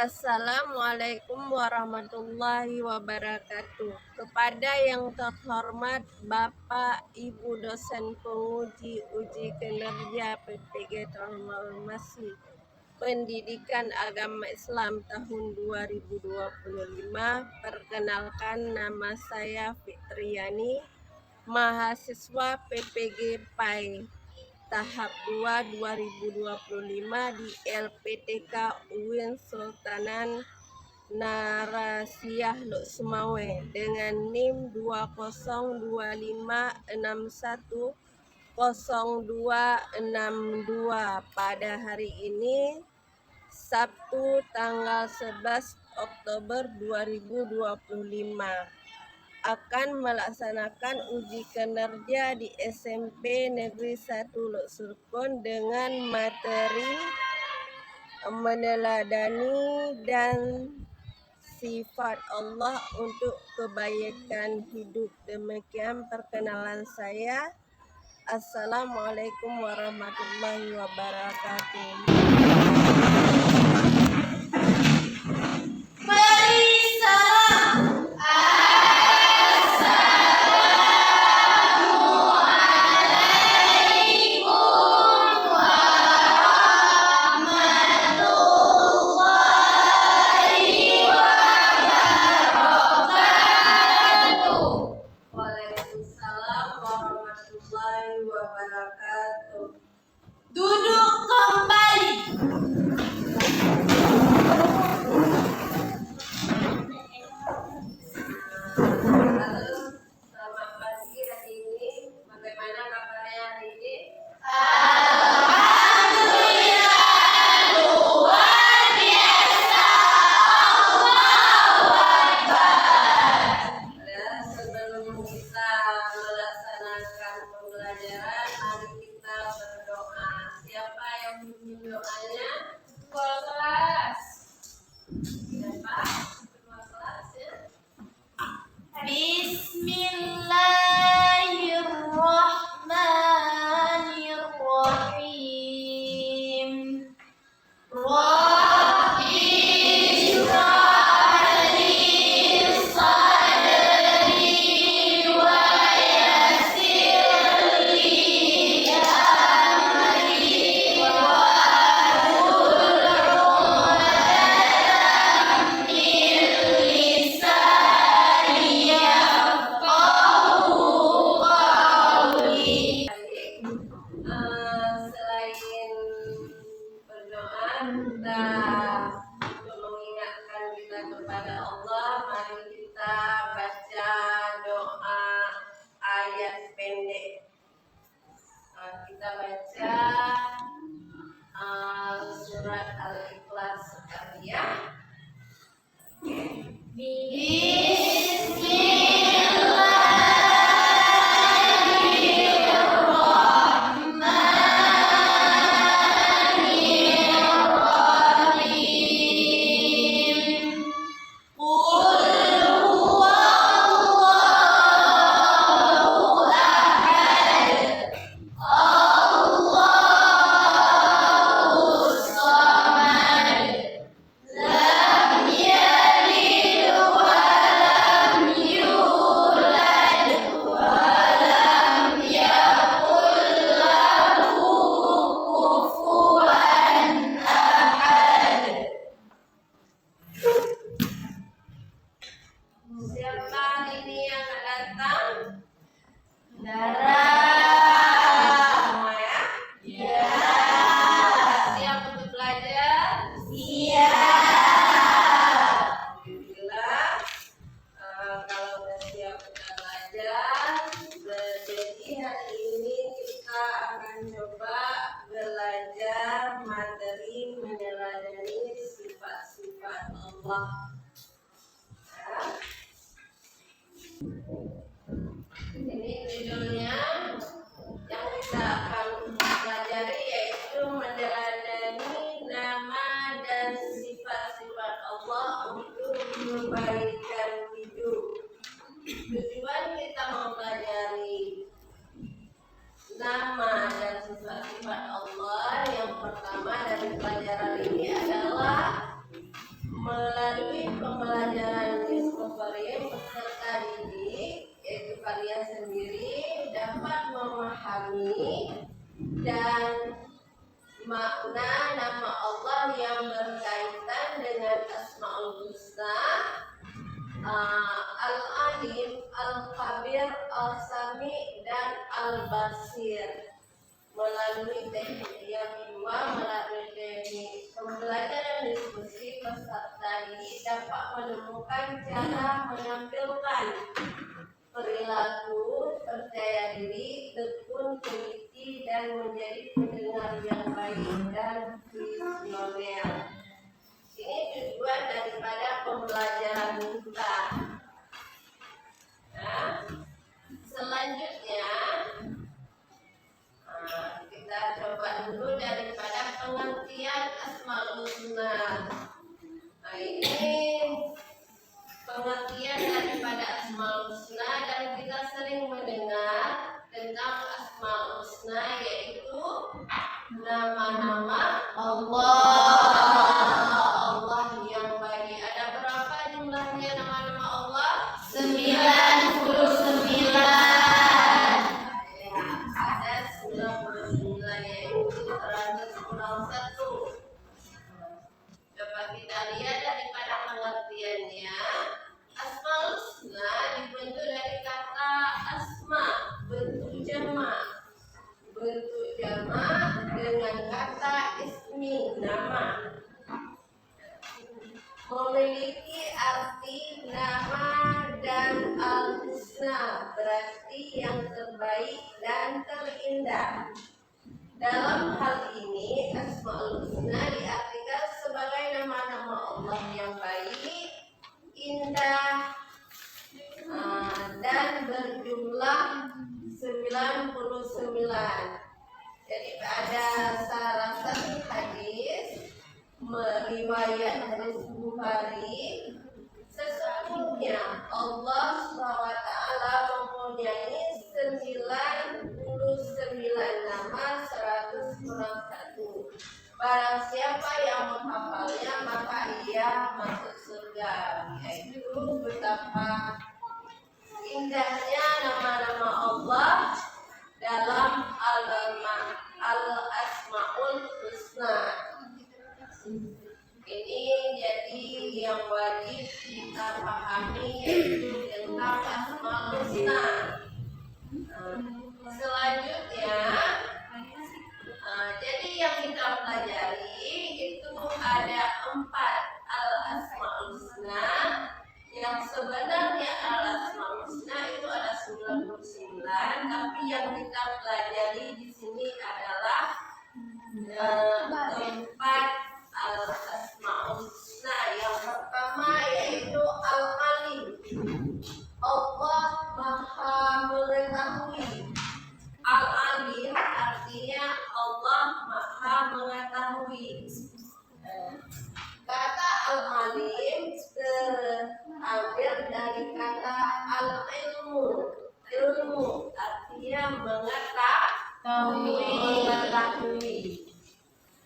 Assalamualaikum warahmatullahi wabarakatuh. Kepada yang terhormat Bapak Ibu dosen penguji uji kinerja PPG Transformasi Pendidikan Agama Islam tahun 2025, perkenalkan nama saya Fitriani, mahasiswa PPG PAI tahap 2 2025 di LPTK UIN Sultanan Narasiah Luk Sumawe dengan NIM 2025610262 pada hari ini Sabtu tanggal 11 Oktober 2025 akan melaksanakan uji kinerja di SMP Negeri 1 Luk Surkon dengan materi meneladani dan sifat Allah untuk kebaikan hidup. Demikian perkenalan saya. Assalamualaikum warahmatullahi wabarakatuh. Waalaikumsalam warahmatullahi wabarakatuh. Duduk kembali. Halo, selamat pagi hari ini. Bagaimana kabarnya hari ini? Sebelum kita melaksanakan pembelajaran, mari kita berdoa. Siapa yang memimpin doanya? Ketua kelas. Siapa? Ketua kelas ya. Bismillahirrahmanirrahim. Rabbi shrah li sadri wa yassir li amri wahlul 'uqdatam min lisani yafqahu qawli. Selain berdoa, kita untuk mengingatkan kita kepada Allah, mari kita baca doa ayat pendek. Kita baca surat Al-Ikhlas sekali ya. Bismillahirrahmanirrahim. Qul huwallahu ahad. Allahus samad. Lam yalid wa lam yulad wa lam yakul lahu kufuwan ahad. Siapa hari ini yang datang? Dara. Semua ya? Ya. Siap untuk belajar? Siap. Alhamdulillah. Kalau udah siap kita belajar, jadi hari ini kita akan coba belajar materi meneladani sifat-sifat Allah. Ini judulnya yang kita akan pelajari yaitu meneladani nama dan sifat-sifat Allah untuk kebaikan hidup. Tujuan kita mempelajari nama dan sifat-sifat Allah yang pertama dari pelajaran ini adalah melalui pembelajaran discovery peserta didik, yaitu kalian sendiri, dapat memahami dan makna nama Allah yang berkaitan dengan Asmaul Husna, Al-Alim, Al-Khabir, Al-Sami, dan Al-Basir. Melalui teknik yang kedua, melalui teknik pembelajaran diskusi, peserta didik dapat menemukan cara menampilkan perilaku percaya diri, tekun, teliti, dan menjadi pendengar yang baik dan visioner. Ini tujuan daripada pembelajaran kita. Nah, selanjutnya kita coba dulu daripada pengertian Asmaul Husna. Nah, ini pengertian daripada Asmaul Husna, dan kita sering mendengar tentang Asmaul Husna, yaitu nama-nama Allah yang baik. Ada berapa jumlahnya nama-nama Allah? 99. Ada 99, yaitu terakhir kurang 1. Coba kita lihat daripada pengertiannya. Asmaul Husna dibentuk dari kata asma, bentuk jamak. Bentuk jamak dengan kata ismi, nama. Memiliki arti nama dan al-husna, berarti yang terbaik dan terindah. Dalam hal ini, Asmaul Husna diartikan sebagai nama-nama Allah yang baik, indah, dan berjumlah 99. Jadi ada salah satu hadis meriwayat hadis Bukhari, sesungguhnya Allah SWT mempunyai 99 nama 100 kurang 1. Barang siapa yang menghafalnya maka ia masuk surga. Yaitu betapa indahnya nama-nama Allah dalam Al-Asmaul Husna. Ini jadi yang wajib kita pahami, yaitu tentang Asmaul Husna. Selanjutnya, jadi yang kita pelajari itu ada 4 Al-Asmaul Husna, yang sebenarnya Al-Asmaul Husna itu ada 99, tapi yang kita pelajari di sini adalah 4 Al-Asmaul Husna. Yang pertama yaitu Al-Alim, Allah Maha Mengetahui. Al-Alim artinya Allah Maha Mengetahui. Kata Al-Alim terambil dari kata Al-Ilmu. Ilmu artinya mengetahui.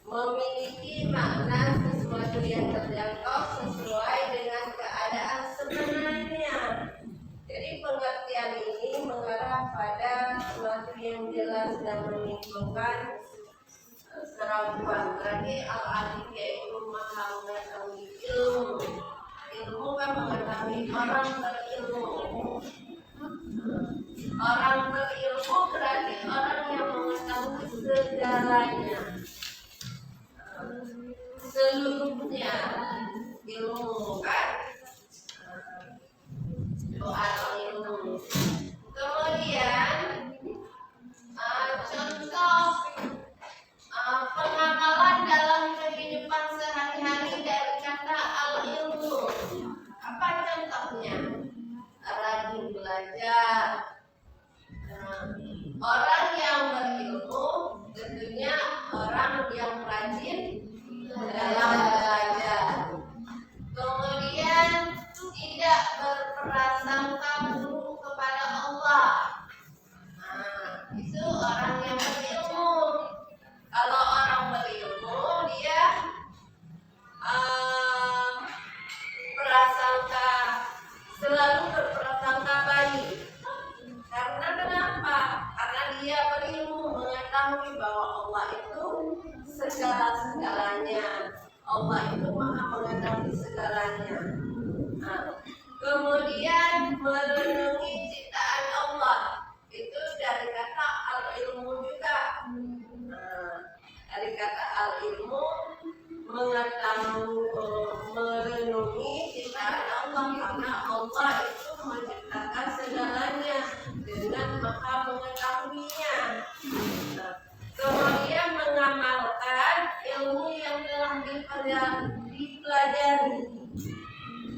Memiliki makna sesuatu yang terjangkau sesuai dengan keadaan sebenarnya. Jadi pengertian ini mengarah pada sesuatu yang jelas dan menunjukkan keraguan. Berarti Al-Alim yaitu Maha Mengetahui. Ilmu kan mengetahui, orang berilmu. Orang berilmu berarti orang yang mengetahui segalanya, seluruhnya. Ilmu kan atau ilmu. Kemudian contoh pengamalan dalam kehidupan sehari-hari dari kata al-ilmu. Apa contohnya? Rajin belajar. Orang yang berilmu tentunya orang yang rajin dalam belajar. Kemudian tidak berprasangka Allah itu maha mengetahui segalanya. Kemudian merenungi ciptaan Allah itu dari kata al-ilmu juga. Dari kata al-ilmu merenungi ciptaan Allah karena Allah itu menciptakan segalanya dengan maha mengetahuinya. Kemudian mengamalkan ilmu yang telah dipelajari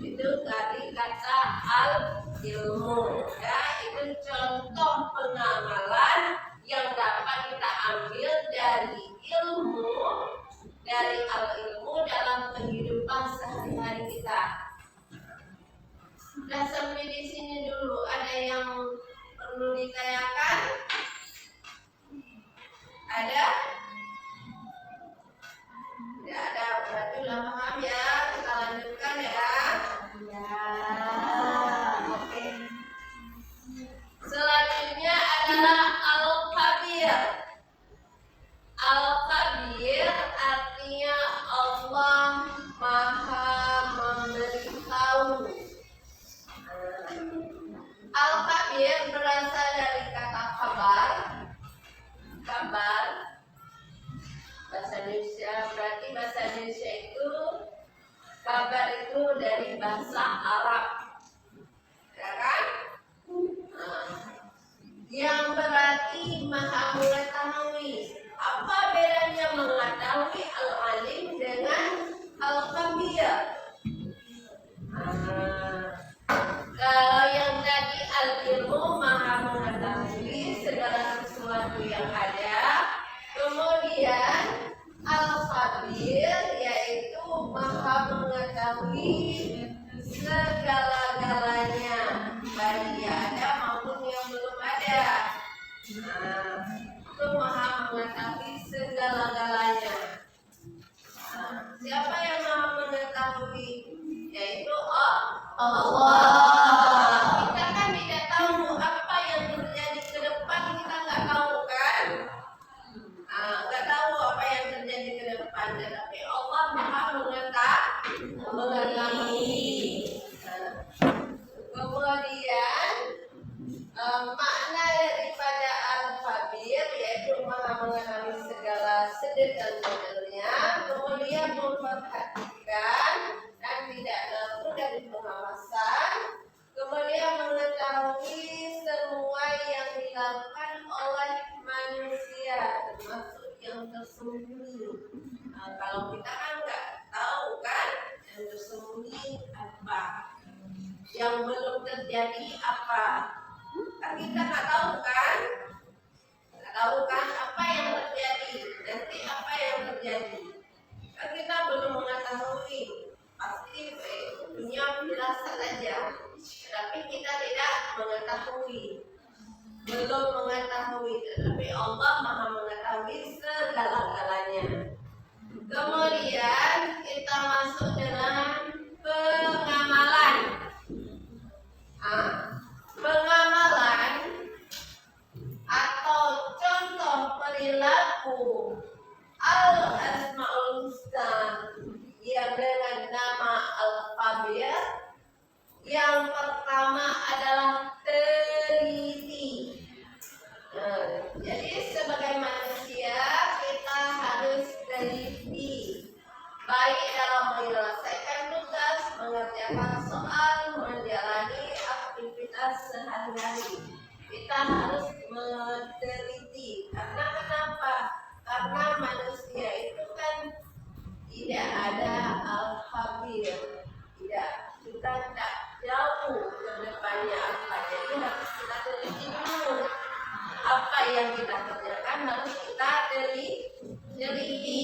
itu dari kata al-ilmu, ya, itu contoh pengamalan yang dapat kita ambil dari ilmu, dari al-ilmu dalam kehidupan sehari-hari kita. Sudah sampai di sini dulu, ada yang perlu ditanyakan? Ada? Tidak ada, berarti udah paham ya. Kita lanjutkan ya. Oke. Selanjutnya adalah al-khabir. Al-khabir artinya Allah maha memberitahu. Al-khabir berasal dari kata kabar. Kabar bahasa Indonesia, berarti bahasa Indonesia itu kabar itu dari bahasa Arab, ya kan? Yang berarti maha mengetahui. Apa bedanya mengetahui al-alim dengan al-khabir? Kalau yang tadi al-ilmu maha mengetahui segala sesuatu yang ada, kemudian al-khabir yaitu maha mengetahui segala-galanya, baik yang ada maupun yang belum ada. Itu maha mengetahui segala-galanya. Siapa yang maha mengetahui? Yaitu Allah. Kita kan tidak tahu apa yang terjadi ke depan, kita nggak tahu kan? Nggak tahu apa yang terjadi ke depan, tetapi Allah maha mengetahui. Kemudian makna daripada al-khabir yaitu maha mengetahui segala sedetail-detailnya, kemudian memperhatikan dan tidak lepas dari pengawasan, kemudian mengetahui semua yang dilakukan oleh manusia, termasuk yang tersembunyi. Kalau kita kan nggak tahu kan yang tersembunyi apa, yang belum terjadi apa, kan kita nggak tahu kan, apa yang terjadi, nanti apa yang terjadi, kan kita belum mengetahui. Pasti punya firasat saja, tapi kita tidak mengetahui, belum mengetahui, tetapi Allah maha mengetahui segala-galanya. Kemudian kita masuk dalam pengamalan. Pengamalan atau contoh perilaku al-asmaul husna yang dengan nama al-khabir. Yang pertama adalah teliti. Jadi sebagai manusia kita harus teliti, baik dalam menyelesaikan tugas, mengerjakan soal, menjalani aktivitas sehari-hari. Kita harus meneliti. Karena kenapa? Karena manusia itu kan tidak ada al-khabir, tidak, kita tidak jauh ke depannya apa. Jadi harus kita teliti dulu. Apa yang kita kerjakan harus kita teliti.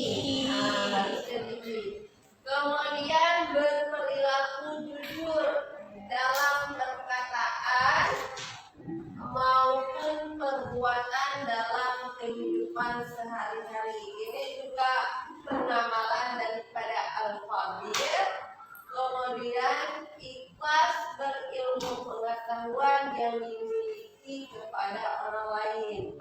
Harus teliti. Kemudian berperilaku jujur dalam perkataan maupun perbuatan dalam kehidupan sehari-hari. Ini juga pengamalan daripada al-khabir. Kemudian ikhlas berilmu pengetahuan yang dimiliki kepada orang lain.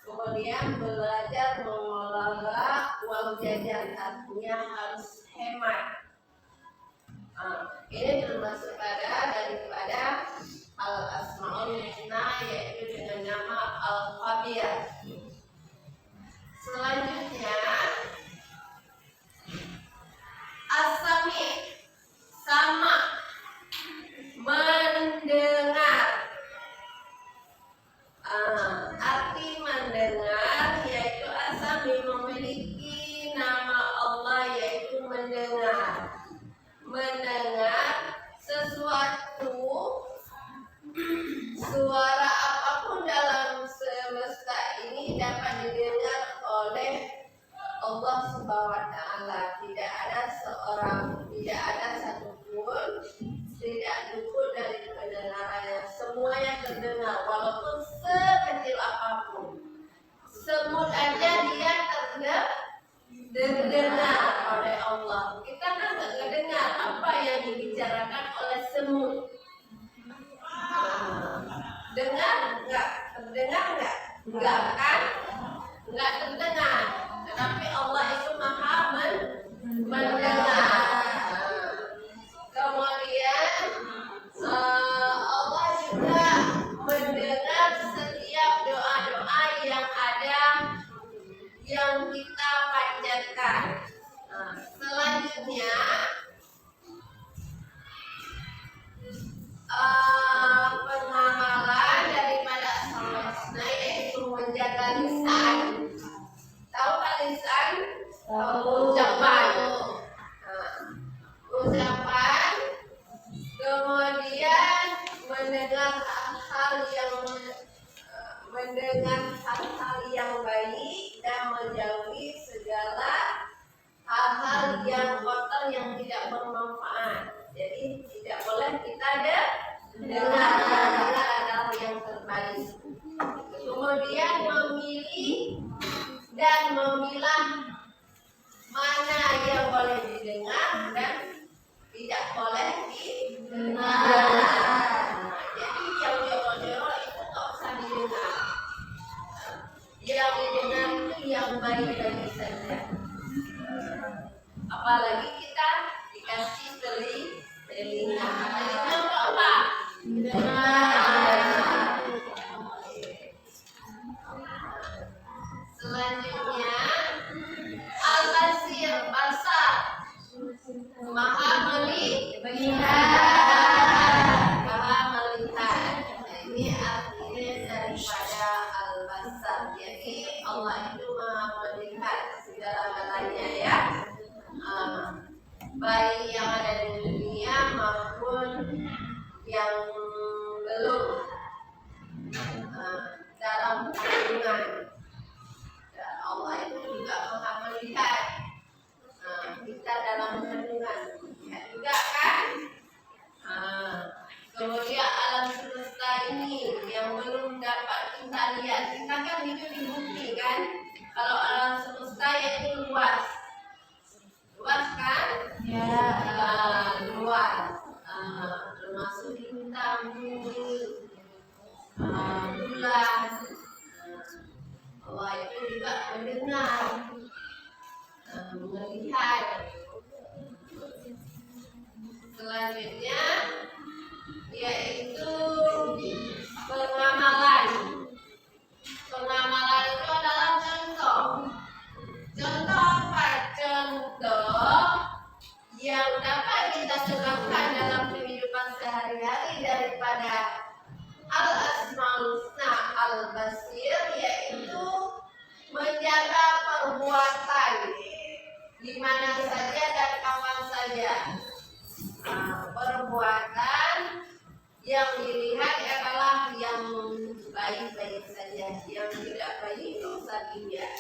Kemudian belajar mengelola uang jajan, artinya harus hemat. Ini termasuk daripada al-asmaul husna, yaitu dengan nama al-khabir. Selanjutnya as-sami, sama, mendengar. Arti mendengar yaitu as-sami memiliki nama Allah yaitu mendengar. Mendengar sesuatu, suara apapun dalam semesta ini dapat didengar oleh Allah Subhanahu wa Ta'ala. Tidak ada satupun tidak luput dari pendengarannya. Semuanya terdengar, walaupun sekecil apapun. Semut aja dia terdengar oleh Allah. Kita kan nggak dengar apa yang dibicarakan oleh semut. Dengar nggak? Terdengar nggak? Nggak kan? Nggak terdengar. Tetapi Allah itu maha mendengar. Kemudian Allah juga mendengar setiap doa-doa yang ada yang kita panjatkan. Selanjutnya pengamalan daripada asmaul husna yaitu menjaga lisan. Tahu kan lisan? Ucapan. Ucapan. Kemudian mendengar hal-hal yang baik dan menjauhi segala hal-hal yang kotor yang tidak bermanfaat. Jadi tidak boleh kita dengar adalah yang terbaik. Kemudian memilih dan memilah mana yang boleh didengar dan tidak boleh didengar. Jadi yang jorok-jorok itu tak usah didengar. Yang didengar itu yang baik-baik saja. Apalagi kita dikasih telinga. Telinga untuk apa? Dengar. Selanjutnya al-basir, basar, maha melihat. Ini artinya daripada al-basar. Jadi Allah itu maha melihat segala-galanya ya. Baik yang ada di dunia maupun yang belum dalam kandungan. Allah itu juga maha melihat kita dalam kandungan, lihat juga kan. Kemudian alam semesta ini yang belum dapat kita lihat, kita kan itu dibukti kan. Kalau alam semesta itu luas kan? Ya. Luas. Termasuk bintang, bumi, bulan. Allah itu juga mendengar, melihat. Selanjutnya yaitu pengamalan. Pengamalan itu adalah contoh. Contoh apa? Contoh yang dapat kita terapkan dalam kehidupan sehari-hari daripada al-asmaul husna al-basir, yaitu menjaga perbuatan di mana saja dan kapan saja. Perbuatan yang dilihat adalah yang baik-baik saja, yang tidak baik tidak usah dilihat.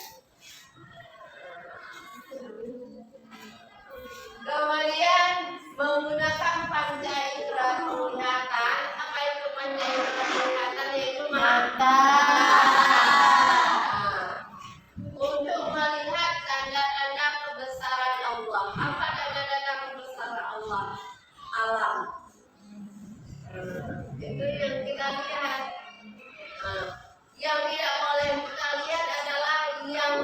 Kemudian menggunakan panca indera penglihatan. Apa itu panca indera penglihatan? Yaitu mata. Untuk melihat tanda-tanda kebesaran Allah. Apa tanda-tanda kebesaran Allah? Alam. Itu yang kita lihat. Yang tidak boleh kita lihat adalah yang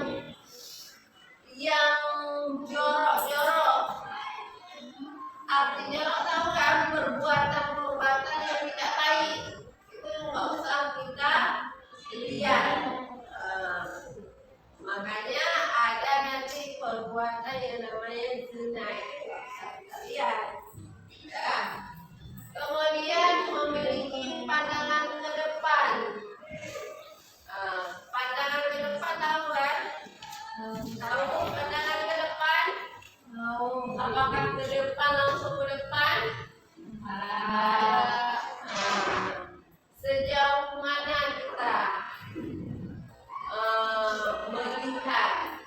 jorok-jorok. Artinya lo tahu kan perbuatan yang tidak baik itu nggak usah kita lihat. Makanya ada nanti perbuatan yang namanya zina itu nggak usah kita lihat. Ya. Kemudian memiliki pandangan ke depan. Pandangan ke depan tahu kan? Tahu pandangan ke depan? Apakah ke depan langsung ke depan? Sejauh mana kita melihat,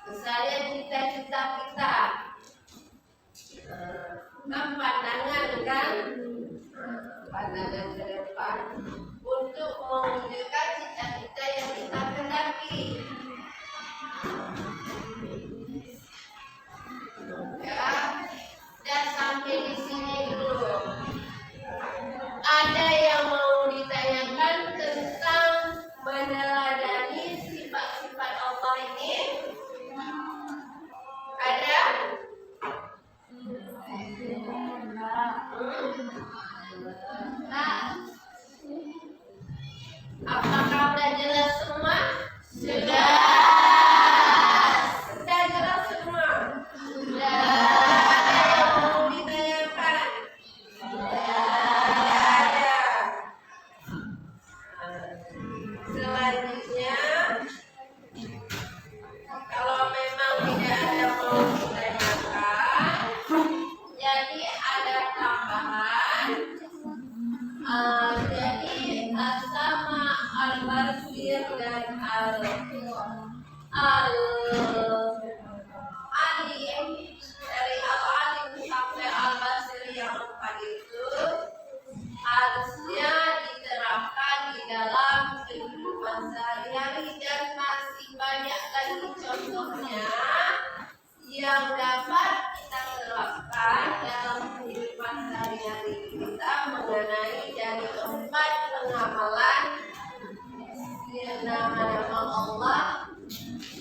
misalnya cita-cita kita, kan pandangan kan, pandangan ke depan untuk mewujudkan cita-cita yang kita kehendaki. Ya, dan sampai di sini dulu. Ada yang mau ditanyakan tentang meneladani sifat-sifat Allah ini? Ada? Apakah sudah jelas semua? Sudah jelas semua? Sudah. Ada yang mau ditanyakan? Ada. Selanjutnya, kalau memang tidak ada mau ditanyakan, jadi ada tambahan. Jadi sama Al-Basir dan Al-Alim, dari Al-Alim sampai Al-Basir yang 4 itu harusnya diterapkan di dalam kehidupan sehari-hari, dan masih banyak lagi contohnya yang dapat kita terapkan dalam kehidupan sehari-hari kita mengenai dari 4 pengamalan nama-nama Allah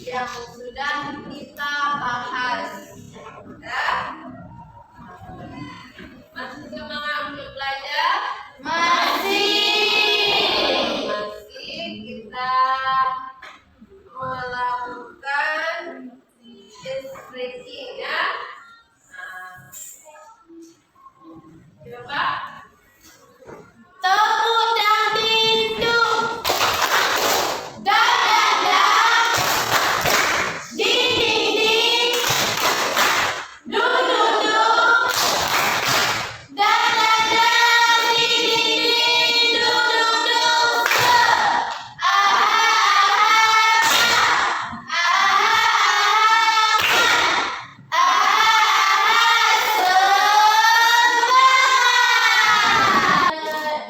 yang sudah kita bahas. Ya. Masih semangat untuk belajar? Masih kita melakukan stretching ya. Coba Tepuk dan pintu. Dada. Dinding. Duduk. Dada. Dinding. Duduk.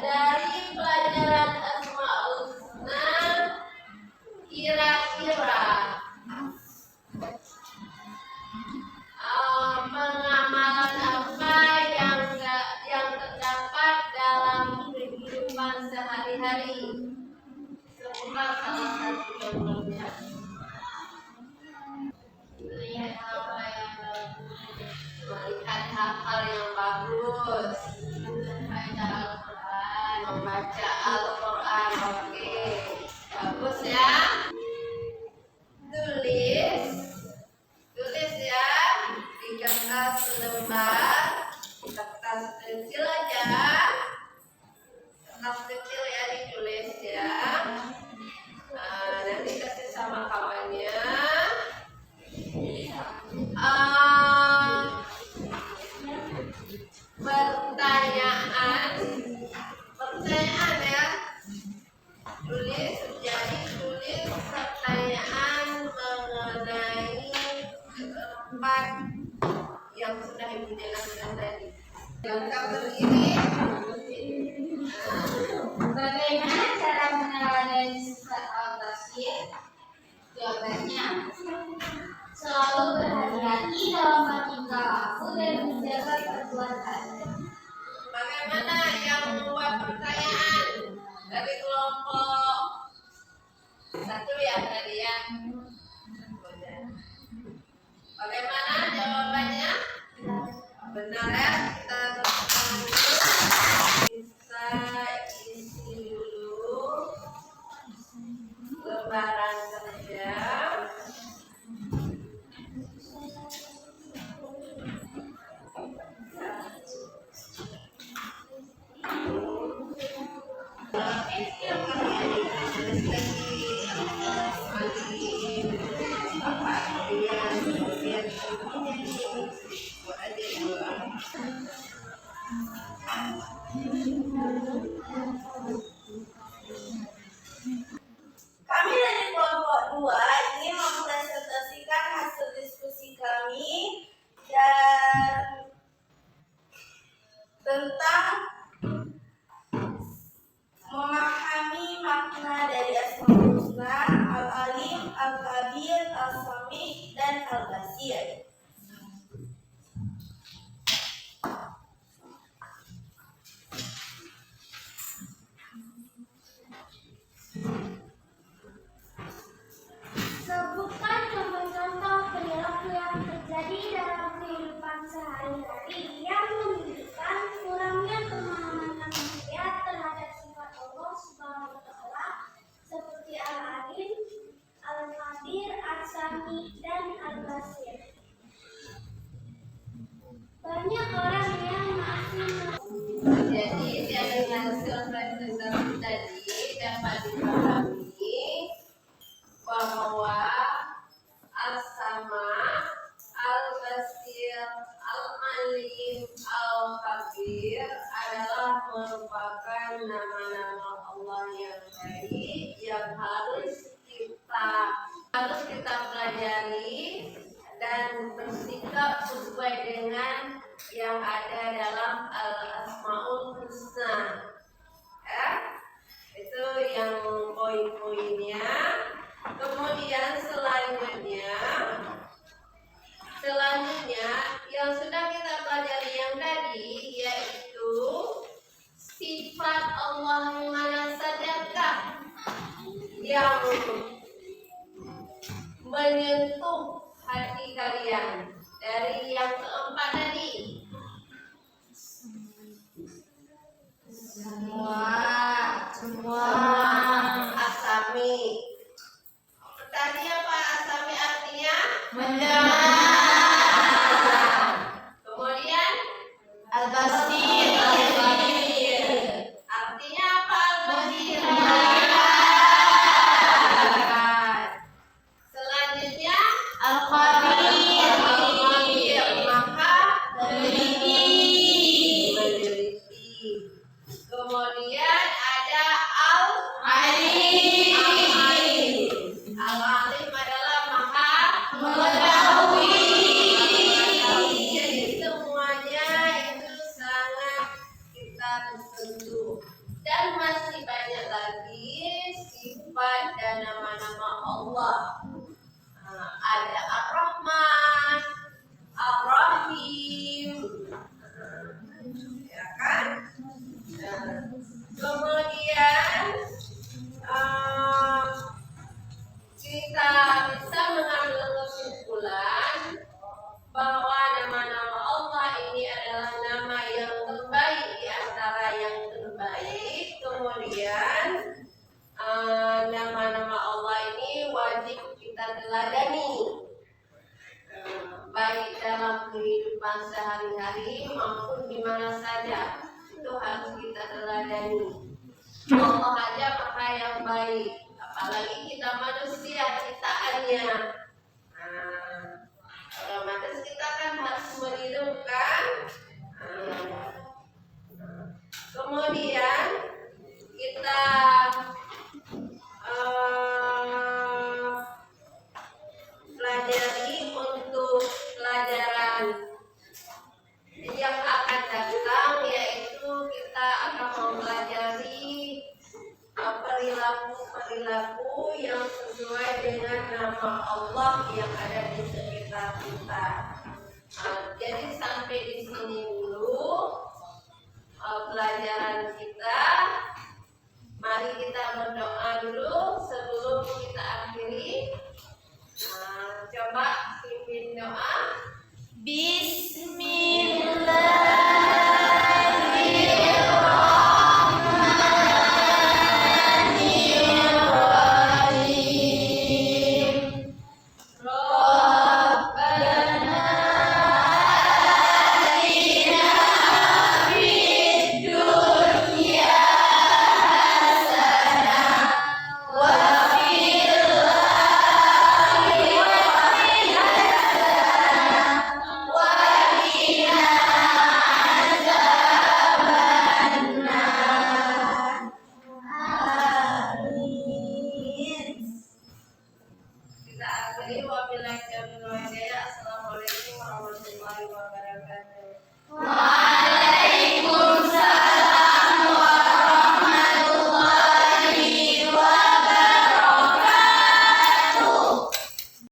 dari pelajaran Asmaul Husna, kira-kira pengamalan apa yang terdapat dalam kehidupan sehari-hari? Semoga salah satu contohnya. Melihat hal-hal yang bagus, membaca Al-Quran. Oke, bagus ya. Tulis ya di kertas lembar, kertas kecil aja, kertas kecil ya ditulis ya. Nanti kasih sama kawannya. Pertanyaan ya, tulis pertanyaan mengenai 4 yang sudah Ibu jelaskan tadi. Lengkap begini. Bagaimana cara meneladani sifat Al-Basir? Jawabannya, selalu berhati-hati dalam bertingkah laku dan menjaga perbuatan. Bagaimana yang membuat pertanyaan dari kelompok 1 ya tadi ya? Bagaimana jawabannya? Benar ya, kita bisa isi dulu lembaran kerja. Kami dari kelompok 2 ingin mempresentasikan hasil diskusi kami dan tentang memahami makna dari Asmaul Husna, Al-Alim, Al-Kabir, Al-Sami, dan Al-Basir. Sebutkan contoh-contoh perilaku yang terjadi dalam kehidupan sehari-hari yang menunjukkan kurangnya pemahaman manusia terhadap sifat Allah Subhanahu wa Ta'ala seperti Al-Alim, Al-Qadir, Al-Sami, dan Al-Basir. Banyak orang yang masih Jadi dari hasil presentasi tadi dapat dipahami bahwa As-Sama, Al-Basir, Al-Alim, Al-Kabir adalah merupakan nama-nama Allah yang baik yang harus kita pelajari dan bersikap sesuai dengan yang ada dalam Al-Asmaul Husna. Ya, itu yang poin-poinnya. Kemudian selanjutnya yang sudah kita pelajari yang tadi yaitu sifat Allah yang mana sajakah yang menyentuh hati kalian dari yang keempat tadi. Semua Asami. Tadi apa Asami artinya? Kemudian Al-Basir. artinya apa Al-Basir? Selanjutnya Al-Qadir. maka Teliti. kemudian ada Al-Alim. Al-Alim adalah maha Mengetahui. Jadi semuanya itu sangat kita tersentuh. Dan masih banyak lagi sifat dan nama-nama Allah. Ada Ar-Rahman, Ar-Rahim, ya kan? Kemudian kita bisa mengambil kesimpulan bahwa nama-nama Allah ini adalah nama yang terbaik di antara yang terbaik. Kemudian nama-nama Allah ini wajib kita teladani, baik dalam kehidupan sehari-hari maupun di mana saja. Itu harus kita teladani. Allah aja maka yang baik, apalagi kita manusia ciptaannya. Otomatis kita kan harus menghidupkan. Kemudian kita pelajari untuk pelajaran yang akan datang, yaitu kita akan mempelajari perilaku yang sesuai dengan nama Allah yang ada di sekitar kita. Jadi sampai di sini